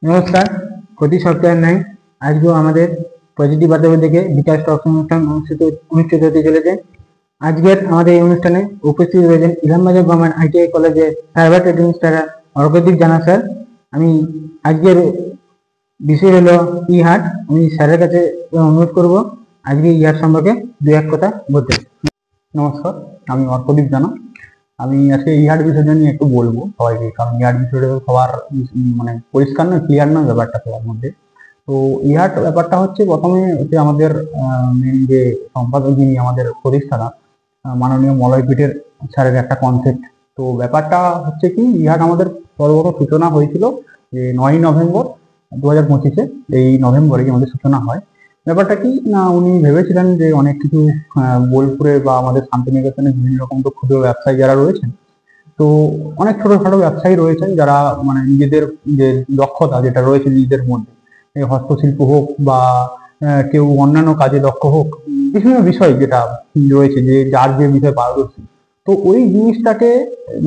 নমস্কার। প্রতি সপ্তাহের ন্যায় আজকেও আমাদের পজিটিভ বার্তা থেকে বিকাশ টক অনুষ্ঠান অনুষ্ঠিত হতে চলেছে। আজকের আমাদের এই অনুষ্ঠানে উপস্থিত রয়েছেন ইলামবাজার গভর্নমেন্ট আইটিআই কলেজের সাইবার ট্রেডিং স্টার অর্ঘদীপ জানা স্যার। আমি আজকের বিষয় হলো ই হাট। আমি স্যারের কাছে অনুরোধ করব আজকে ই হাট সম্পর্কে দু এক কথা বলতে। নমস্কার, আমি অর্ঘদীপ জানা। আমি আজকে ই হাট বিষয়টা নিয়ে একটু বলবো সবাইকে, কারণ ই হাট বিষয়টা সবার মানে পরিষ্কার নয়, ক্লিয়ার নয় ব্যাপারটা সবার মধ্যে। তো ই হাট ব্যাপারটা হচ্ছে প্রথমে হচ্ছে আমাদের মেন যে সম্পাদক যিনি আমাদের প্রতিষ্ঠাতা মাননীয় মলয়পীঠের স্যারের একটা কনসেপ্ট। তো ব্যাপারটা হচ্ছে কি, ই হাট আমাদের সর্বপ্রথম সূচনা হয়েছিল যে 9ই নভেম্বর 2025-এ। এই নভেম্বরে আমাদের সূচনা হয়। ব্যাপারটা কি না, উনি ভেবেছিলেন যে অনেক কিছু বোলপুরে বা আমাদের শান্তিনিকেতনে বিভিন্ন রকম তো ক্ষুদ্র ব্যবসায়ী যারা রয়েছেন, তো অনেক ছোটখাটো ব্যবসায়ী রয়েছেন যারা মানে নিজেদের যে দক্ষতা যেটা রয়েছে নিজেদের মধ্যে, এই হস্তশিল্প হোক বা কেউ অন্যান্য কাজে দক্ষ হোক, বিভিন্ন বিষয় যেটা রয়েছে যে যার যে বিষয়ে পারদর্শী, তো ওই জিনিসটাকে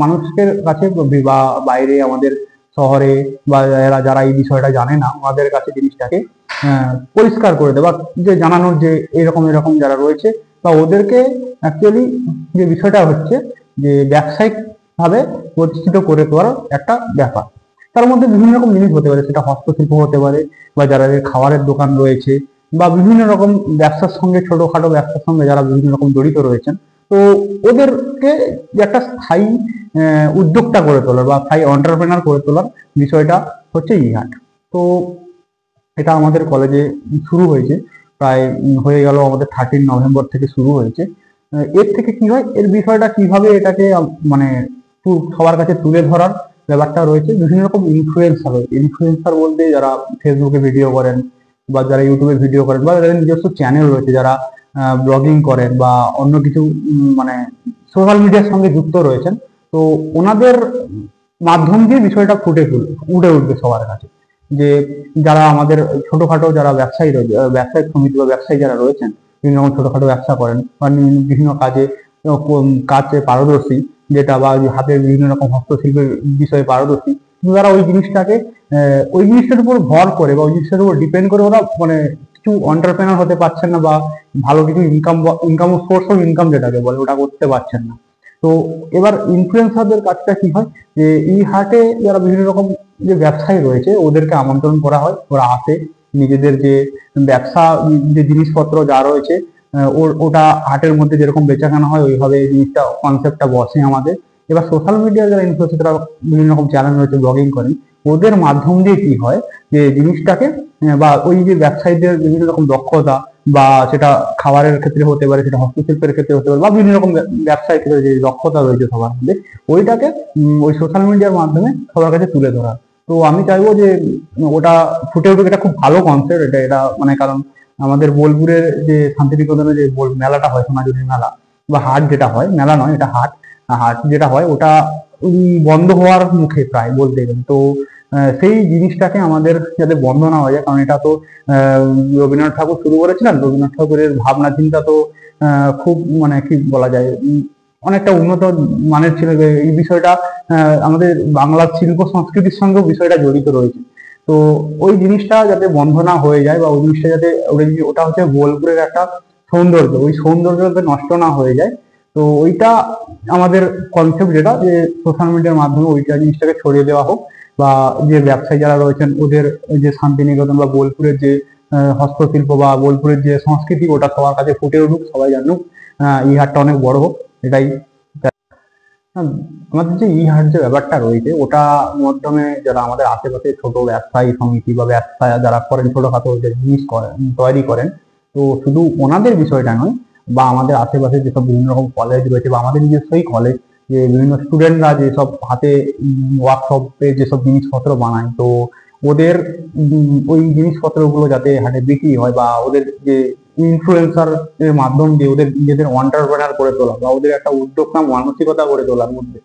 মানুষের কাছে বা বাইরে আমাদের শহরে বা যারা এই বিষয়টা জানে না ওনাদের কাছে জিনিসটাকে পরিষ্কার করে দেওয়া, যে জানানোর যে এরকম এরকম যারা রয়েছে, বা ওদেরকে অ্যাকচুয়ালি যে বিষয়টা হচ্ছে যে ব্যবসায়িক ভাবে প্রতিষ্ঠিত করে তোলার একটা ব্যাপার। তার মধ্যে বিভিন্ন রকম জিনিস হতে পারে, সেটা হস্তশিল্প হতে পারে বা যারা খাবারের দোকান রয়েছে বা বিভিন্ন রকম ব্যবসার সঙ্গে ছোটখাটো ব্যবসার সঙ্গে যারা বিভিন্ন রকম জড়িত রয়েছেন, তো ওদেরকে যে একটা স্থায়ী উদ্যোক্তা করে তোলার বা স্থায়ী এন্টারপ্রেনার করে তোলার বিষয়টা হচ্ছে ই হাট। তো এটা আমাদের কলেজে শুরু হয়েছে, প্রায় হয়ে গেল আমাদের 13 নভেম্বর থেকে শুরু হয়েছে। এর থেকে কি হয়, এর বিষয়টা কিভাবে এটাকে মানে সবার কাছে তুলে ধরার ব্যাপারটা রয়েছে। বিভিন্ন রকম ইনফ্লুয়েন্সার রয়েছে। ইনফ্লুয়েন্সার বলতে যারা ফেসবুকে ভিডিও করেন বা যারা ইউটিউবে ভিডিও করেন বা যাদের নিজস্ব চ্যানেল রয়েছে, যারা ব্লগিং করেন বা অন্য কিছু মানে সোশ্যাল মিডিয়ার সঙ্গে যুক্ত রয়েছেন, তো ওনাদের মাধ্যম দিয়ে বিষয়টা উঠে উঠবে সবার কাছে। যে যারা আমাদের ছোটখাটো যারা ব্যবসায়ী রয়েছে, ব্যবসায়িক সমিতি বা ব্যবসায়ী যারা রয়েছেন, বিভিন্ন রকম ছোটখাটো ব্যবসা করেন বা বিভিন্ন কাজে পারদর্শী, যেটা বা হাতের বিভিন্ন রকম হস্তশিল্পের বিষয়ে পারদর্শী, কিন্তু তারা ওই জিনিসটাকে ওই জিনিসটার উপর ভর করে বা ওই জিনিসটার উপর ডিপেন্ড করে ওরা মানে কিছু এন্টারপ্রেনার হতে পারছেন না বা ভালো কিছু ইনকাম সোর্স অফ ইনকাম যেটাকে বলে ওটা করতে পারছেন না। তো এবার ইনফ্লুয়েন্সারদের কাজটা কি হয়, যে এই হাটে যারা বিভিন্ন রকম যে ব্যবসায়ী রয়েছে ওদেরকে আমন্ত্রণ করা হয়, ওরা আসে, নিজেদের যে ব্যবসা যে জিনিসপত্র যা রয়েছে ওটা হাটের মধ্যে যেরকম বেচাকেনা হয় ওইভাবে এই জিনিসটা কনসেপ্টটা বসে আমাদের। এবার সোশ্যাল মিডিয়া যারা ইনফ্লুয়েন্সার তারা বিভিন্ন রকম চ্যানেল রয়েছে, ব্লগিং করেন, ওদের মাধ্যম দিয়ে কি হয় যে জিনিসটাকে বা ওই যে ব্যবসায়ীদের বিভিন্ন রকম দক্ষতা, বা সেটা খাবারের ক্ষেত্রে হতে পারে, সেটা হস্তশিল্পের ক্ষেত্রে হতে পারে, বা বিভিন্ন রকম ব্যবসায়িক ক্ষেত্রে যে দক্ষতা রয়েছে সবার মধ্যে, ওইটাকে ওই সোশ্যাল মিডিয়ার মাধ্যমে সবার কাছে তুলে ধরা। তো আমি চাইবো যে ওটা ফুটে উঠুক। এটা খুব ভালো কনসেপ্ট। এটা মানে কারণ আমাদের বোলপুরের যে শান্তিনিকেতনে যে মেলাটা হয়, সোনাঝুরির মেলা বা হাট যেটা হয়, মেলা নয় এটা হাট, হাট যেটা হয় ওটা বন্ধ হওয়ার মুখে প্রায় বলতে গেলে। তো সেই জিনিসটাকে আমাদের যাতে বন্ধ না হয়ে যায়, কারণ এটা তো রবীন্দ্রনাথ ঠাকুর শুরু করেছিলেন। রবীন্দ্রনাথ ঠাকুরের ভাবনা চিন্তা তো খুব মানে কি বলা যায়, অনেকটা উন্নত মানের ছিল। এই বিষয়টা আমাদের বাংলার শিল্প সংস্কৃতির সঙ্গেও বিষয়টা জড়িত রয়েছে। তো ওই জিনিসটা যাতে বন্ধ না হয়ে যায় বা ওই জিনিসটা যাতে ওটা হচ্ছে বোলপুরের একটা সৌন্দর্য, ওই সৌন্দর্য যাতে নষ্ট না হয়ে যায়। তো ওইটা আমাদের কনসেপ্ট, যেটা যে সোশ্যাল মিডিয়ার মাধ্যমে ওইটা জিনিসটাকে ছড়িয়ে দেওয়া হোক, বা যে ব্যবসায়ী যারা রয়েছেন ওদের যে শান্তিনিকেতন বা বোলপুরের যে হস্তশিল্প বা বোলপুরের যে সংস্কৃতি ওটা সবার কাছে ফুটে উঠুক, সবাই জানুক, এই হাটটা অনেক বড় হোক, এটাই। আমাদের যে ই হাট যে ব্যাপারটা রয়েছে ওটা মাধ্যমে যারা আমাদের আশেপাশে ছোট ব্যবসায়ী সমিতি বা ব্যবসা যারা করেন, ছোটখাটো যে জিনিস তৈরি করেন, তো শুধু ওনাদের বিষয়টা নয়, বা আমাদের আশেপাশে যেসব বিভিন্ন রকম কলেজ রয়েছে বা আমাদের নিজস্বই কলেজ, যে বিভিন্ন স্টুডেন্টরা যেসব হাতে ওয়ার্কশপে যেসব জিনিসপত্র বানায়, তো ওদের ওই জিনিসপত্রগুলো যাতে হাটে বিক্রি হয়, বা ওদের যে ইনফ্লুয়েন্সার এর মাধ্যম দিয়ে ওদের নিজেদের এন্টারপ্রেনার করে তোলা বা ওদের একটা উদ্যোক্তা মানসিকতা গড়ে তোলার মধ্যে,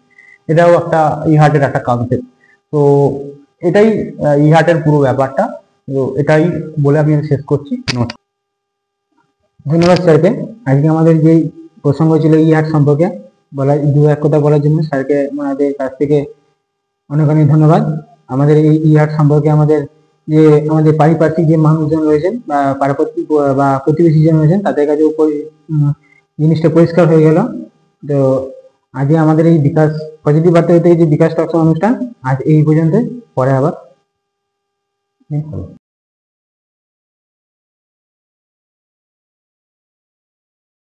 এটাও একটা ই হাটের একটা কনসেপ্ট। তো এটাই ই হাটের পুরো ব্যাপারটা। তো এটাই বলে আমি শেষ করছি। ধন্যবাদ স্যারকে। আজকে আমাদের যে প্রসঙ্গ ছিল ই হাট সম্পর্কে দু এক কথা বলার জন্য স্যারকে আমাদের কাছ থেকে অনেক অনেক ধন্যবাদ। আমাদের এই ই হাট সম্পর্কে আমাদের যে আমাদের পারিপার্শ্বিক যে মানুষজন রয়েছেন বা পাড়াপড়শি বা প্রতিবেশীজন রয়েছেন তাদের কাছেও জিনিসটা পরিষ্কার হয়ে গেল। তো আজকে আমাদের এই বিকাশ পজিটিভ বার্তা থেকে যে বিকাশ টক শো অনুষ্ঠান আজ এই পর্যন্ত, পরে আবার